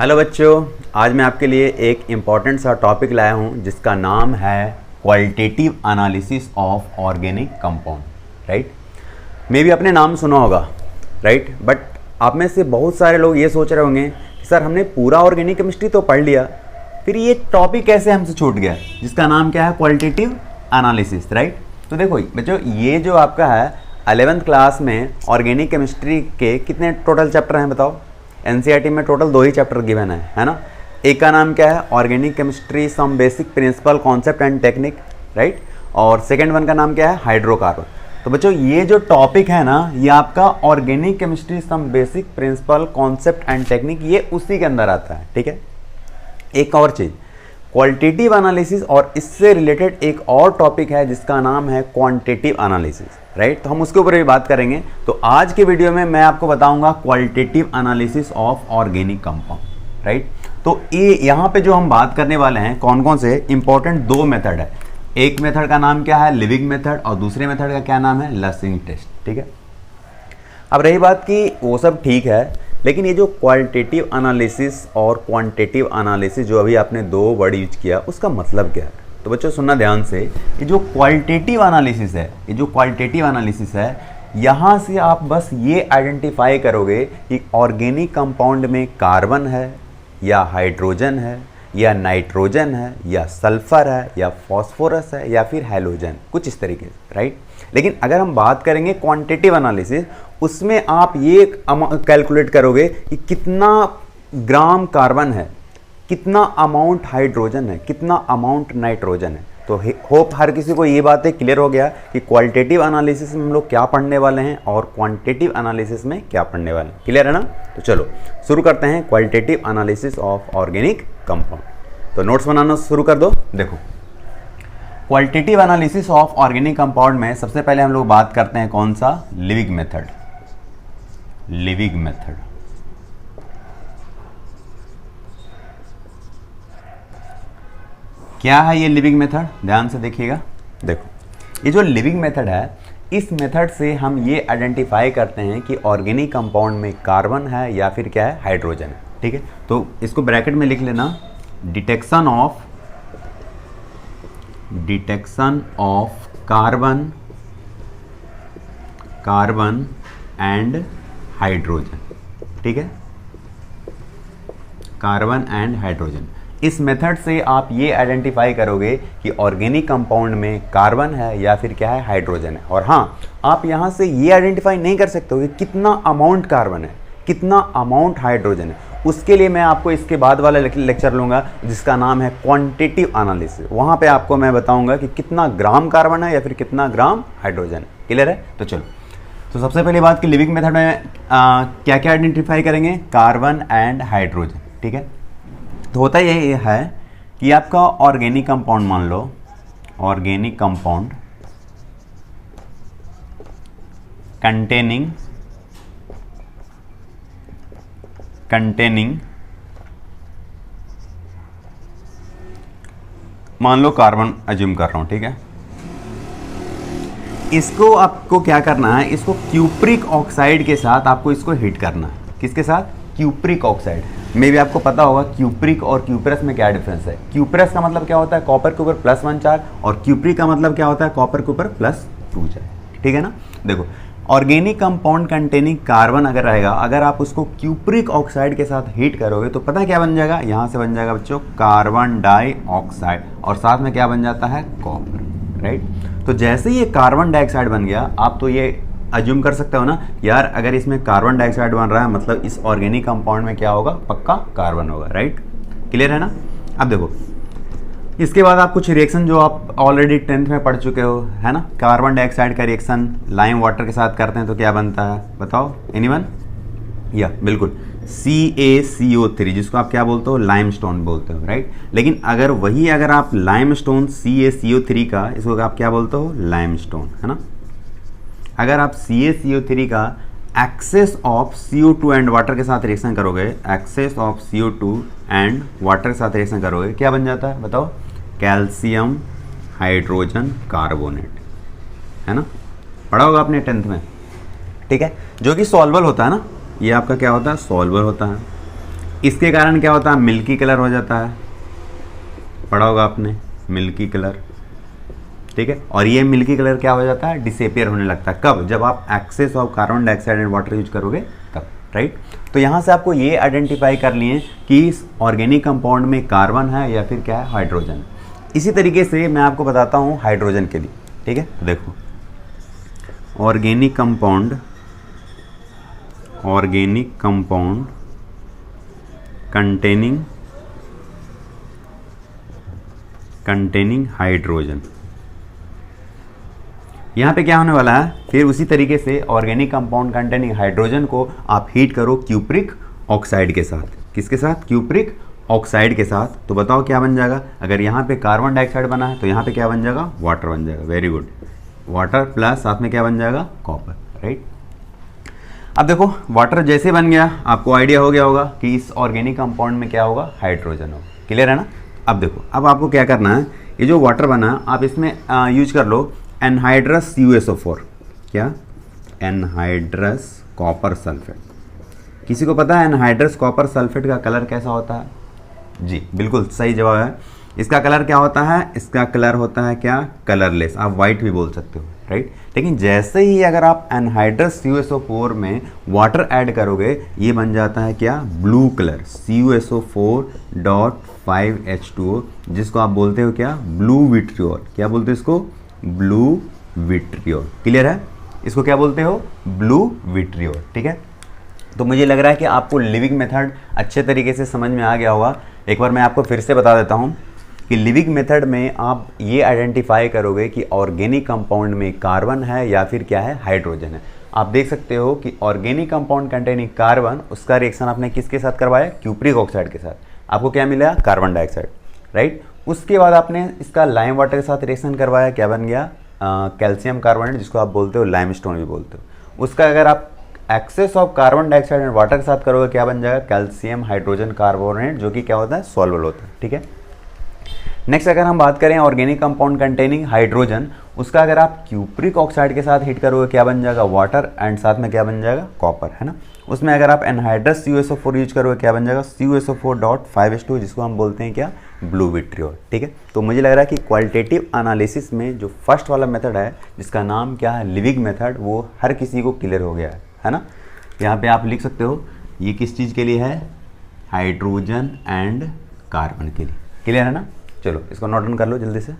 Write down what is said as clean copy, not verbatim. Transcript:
Hello बच्चों, आज मैं आपके लिए एक इम्पॉर्टेंट सा टॉपिक लाया हूँ जिसका नाम है qualitative analysis of organic compound. Right, मे भी आपने नाम सुना होगा। राइट, बट आप में से बहुत सारे लोग ये सोच रहे होंगे कि सर हमने पूरा ऑर्गेनिक केमिस्ट्री तो पढ़ लिया, फिर ये टॉपिक कैसे हमसे छूट गया जिसका नाम क्या है क्वालिटेटिव एनालिसिस। राइट, तो देखो बच्चों, ये जो आपका है 11th क्लास में ऑर्गेनिक केमिस्ट्री के कितने टोटल चैप्टर हैं बताओ। एनसीईआरटी में टोटल 2 ही चैप्टर गिवन है ना। एक का नाम क्या है organic chemistry some basic principle concept and technique. Right, और सेकेंड वन का नाम क्या है हाइड्रोकार्बन। तो बच्चों ये जो टॉपिक है ना, ये आपका organic chemistry some basic principle concept and technique, ये उसी के अंदर आता है। ठीक है, एक और चीज़ क्वालिटेटिव एनालिसिस और इससे रिलेटेड एक और टॉपिक है जिसका नाम है क्वांटिटेटिव एनालिसिस। राइट, तो हम उसके ऊपर भी बात करेंगे। तो आज के वीडियो में मैं आपको बताऊंगा qualitative analysis of organic compound. Right, तो ये यहाँ पे जो हम बात करने वाले हैं कौन कौन से इंपॉर्टेंट 2 मेथड है। एक मेथड का नाम क्या है लिविंग मेथड और दूसरे मेथड का क्या नाम है लसिंग टेस्ट। ठीक है, अब रही बात कि वो सब ठीक है, लेकिन ये जो क्वालिटेटिव एनालिसिस और क्वांटिटेटिव एनालिसिस जो अभी आपने 2 वर्ड यूज किया उसका मतलब क्या है। तो बच्चों सुनना ध्यान से, ये जो क्वालिटेटिव एनालिसिस है, यहाँ से आप बस ये आइडेंटिफाई करोगे कि ऑर्गेनिक कंपाउंड में कार्बन है या हाइड्रोजन है या नाइट्रोजन है या सल्फर है या फॉस्फोरस है या फिर हैलोजन, कुछ इस तरीके से। राइट, लेकिन अगर हम बात करेंगे क्वांटिटेटिव एनालिसिस, उसमें आप ये कैलकुलेट करोगे कि कितना ग्राम कार्बन है, कितना अमाउंट हाइड्रोजन है, कितना अमाउंट नाइट्रोजन है। तो होप हर किसी को ये बातें क्लियर हो गया कि क्वालिटेटिव एनालिसिस में हम लोग क्या पढ़ने वाले हैं और क्वांटिटेटिव एनालिसिस में क्या पढ़ने वाले हैं। क्लियर है ना। तो चलो शुरू करते हैं qualitative analysis of organic compound. तो नोट्स बनाना शुरू कर दो। देखो, qualitative analysis of organic compound में सबसे पहले हम लोग बात करते हैं कौन सा लिविंग मेथड। क्या है ये लिविंग मेथड, ध्यान से देखिएगा। देखो, ये जो लिविंग मेथड है, इस मेथड से हम ये आइडेंटिफाई करते हैं कि ऑर्गेनिक कंपाउंड में कार्बन है या फिर क्या है हाइड्रोजन है। ठीक है, तो इसको ब्रैकेट में लिख लेना, detection of carbon and hydrogen. ठीक है, कार्बन एंड हाइड्रोजन। इस मेथड से आप ये आइडेंटिफाई करोगे कि ऑर्गेनिक कंपाउंड में कार्बन है या फिर क्या है हाइड्रोजन है। और हाँ, आप यहाँ से ये आइडेंटिफाई नहीं कर सकते हो कि कितना अमाउंट कार्बन है, कितना अमाउंट हाइड्रोजन है। उसके लिए मैं आपको इसके बाद वाला लेक्चर लूँगा जिसका नाम है क्वांटिटेटिव एनालिसिस। वहाँ पे आपको मैं बताऊँगा कि कितना ग्राम कार्बन है या फिर कितना ग्राम हाइड्रोजन है। क्लियर है। तो चलो, तो सबसे पहली बात कि लिविंग मेथड में क्या क्या आइडेंटिफाई करेंगे, कार्बन एंड हाइड्रोजन। ठीक है, तो होता ये है कि आपका ऑर्गेनिक कंपाउंड, मान लो ऑर्गेनिक कंपाउंड कंटेनिंग मान लो कार्बन अज्यूम कर रहा हूं। ठीक है, इसको आपको क्या करना है, इसको क्यूप्रिक ऑक्साइड के साथ आपको इसको हीट करना है। किसके साथ, क्यूप्रिक ऑक्साइड। मे भी आपको पता होगा क्यूप्रिक और क्यूप्रस में क्या डिफरेंस है। क्यूप्रस का मतलब क्या होता है, कॉपर के ऊपर +1 चार्ज, और क्यूप्रिक का मतलब क्या होता है, कॉपर के ऊपर +2 चार्ज। ठीक है ना। देखो, ऑर्गेनिक कंपाउंड कंटेनिंग कार्बन अगर रहेगा, अगर आप उसको क्यूप्रिक ऑक्साइड के साथ हीट करोगे तो पता क्या बन जाएगा, यहाँ से बन जाएगा बच्चों कार्बन डाइऑक्साइड, और साथ में क्या बन जाता है, कॉपर। राइट, तो जैसे ये कार्बन डाइऑक्साइड बन गया, आप तो ये अज्यूम कर सकते हो ना यार, अगर इसमें कार्बन डाइऑक्साइड बन रहा है मतलब इस ऑर्गेनिक कंपाउंड में क्या होगा, पक्का कार्बन होगा। राइट, क्लियर है ना। अब देखो, इसके बाद आप कुछ रिएक्शन जो आप ऑलरेडी 10th में पढ़ चुके हो, है ना। कार्बन डाइऑक्साइड का रिएक्शन लाइम वाटर के साथ करते हैं तो क्या बनता है बताओ, एनीवन। या बिल्कुल CaCO3, जिसको आप क्या बोलते हो, लाइमस्टोन बोलते हो। राइट, लेकिन अगर आप लाइमस्टोन CaCO3 का, इसको आप क्या बोलते हो, लाइमस्टोन, है ना। अगर आप CaCO3 का access of CO2 and water के साथ रिएक्शन करोगे, access of CO2 and water के साथ रिएक्शन करोगे, क्या बन जाता है बताओ, कैल्शियम हाइड्रोजन कार्बोनेट, है ना। पढ़ा होगा आपने 10th में। ठीक है, जो कि सॉल्वल होता है ना, ये आपका क्या होता है, सॉल्वर होता है। इसके कारण क्या होता है, मिल्की कलर हो जाता है, पढ़ा होगा आपने मिल्की कलर, ठीक है। और ये मिल्की कलर क्या हो जाता है, डिसेपियर होने लगता है। कब, जब आप excess of carbon dioxide and water use करोगे तब, राइट। तो यहाँ से आपको ये आइडेंटिफाई कर लिए कि इस ऑर्गेनिक कंपाउंड में कार्बन है या फिर क्या है, हाइड्रोजन। इसी तरीके से मैं आपको बताता हूँ हाइड्रोजन के लिए, ठीक है। देखो ऑर्गेनिक कंपाउंड कंटेनिंग हाइड्रोजन, यहाँ पे क्या होने वाला है, फिर उसी तरीके से ऑर्गेनिक कंपाउंड कंटेनिंग हाइड्रोजन को आप हीट करो क्यूप्रिक ऑक्साइड के साथ। किसके साथ, क्यूप्रिक ऑक्साइड के साथ। तो बताओ क्या बन जाएगा, अगर यहाँ पे कार्बन डाइऑक्साइड बना है तो यहाँ पे क्या बन जाएगा, वाटर बन जाएगा। वेरी गुड, वाटर प्लस साथ में क्या बन जाएगा, कॉपर, राइट। अब देखो वाटर जैसे बन गया, आपको आइडिया हो गया होगा कि इस ऑर्गेनिक कंपाउंड में क्या होगा, हाइड्रोजन होगा। क्लियर है ना। अब देखो, अब आपको क्या करना है, ये जो वाटर बना आप इसमें यूज कर लो एनहाइड्रस CuSO4। क्या, एनहाइड्रस कॉपर सल्फेट। किसी को पता है एनहाइड्रस कॉपर सल्फेट का कलर कैसा होता है? जी बिल्कुल सही जवाब है। इसका कलर क्या होता है, इसका कलर होता है क्या, कलरलेस। आप वाइट भी बोल सकते हो, राइट। लेकिन जैसे ही अगर आप एनहाइड्रस CuSO4 में वाटर ऐड करोगे, ये बन जाता है क्या, ब्लू कलर, CuSO4.5H2O, जिसको आप बोलते हो क्या, ब्लू विट्रियोल। क्या बोलते हो इसको, ब्लू विट्रियोल। क्लियर है, इसको क्या बोलते हो, ब्लू विट्रियोल, ठीक है। तो मुझे लग रहा है कि आपको लिविंग मेथड अच्छे तरीके से समझ में आ गया होगा। एक बार मैं आपको फिर से बता देता हूँ कि लिविंग मेथड में आप ये आइडेंटिफाई करोगे कि ऑर्गेनिक कंपाउंड में कार्बन है या फिर क्या है, हाइड्रोजन है। आप देख सकते हो कि ऑर्गेनिक कंपाउंड कंटेनिंग कार्बन, उसका रिएक्शन आपने किसके साथ करवाया, क्यूप्रिक ऑक्साइड के साथ। आपको क्या मिला, कार्बन डाइऑक्साइड, राइट। उसके बाद आपने इसका लाइम वाटर के साथ रिएक्शन करवाया, क्या बन गया, कैल्शियम कार्बोनेट, जिसको आप बोलते हो लाइमस्टोन भी बोलते हो। उसका अगर आप excess of carbon dioxide and water के साथ करोगे, क्या बन जाएगा, कैल्शियम हाइड्रोजन कार्बोनेट, जो कि क्या होता है, सॉल्युबल होता है, ठीक है। नेक्स्ट अगर हम बात करें ऑर्गेनिक कंपाउंड कंटेनिंग हाइड्रोजन, उसका अगर आप क्यूप्रिक ऑक्साइड के साथ हीट करोगे, क्या बन जाएगा, वाटर, एंड साथ में क्या बन जाएगा, कॉपर, है ना। उसमें अगर आप एनहाइड्रस CuSO4 यूज करोगे, क्या बन जाएगा, CuSO4.5H2O, जिसको हम बोलते हैं क्या, ब्लू विट्रियोल, ठीक है। तो मुझे लग रहा है कि क्वालिटेटिव एनालिसिस में जो फर्स्ट वाला मेथड है, जिसका नाम क्या है, लिविंग मेथड, वो हर किसी को क्लियर हो गया है ना। यहाँ पे आप लिख सकते हो ये किस चीज़ के लिए है, हाइड्रोजन एंड कार्बन के लिए। क्लियर है ना। चलो इसको नोट डाउन कर लो जल्दी से।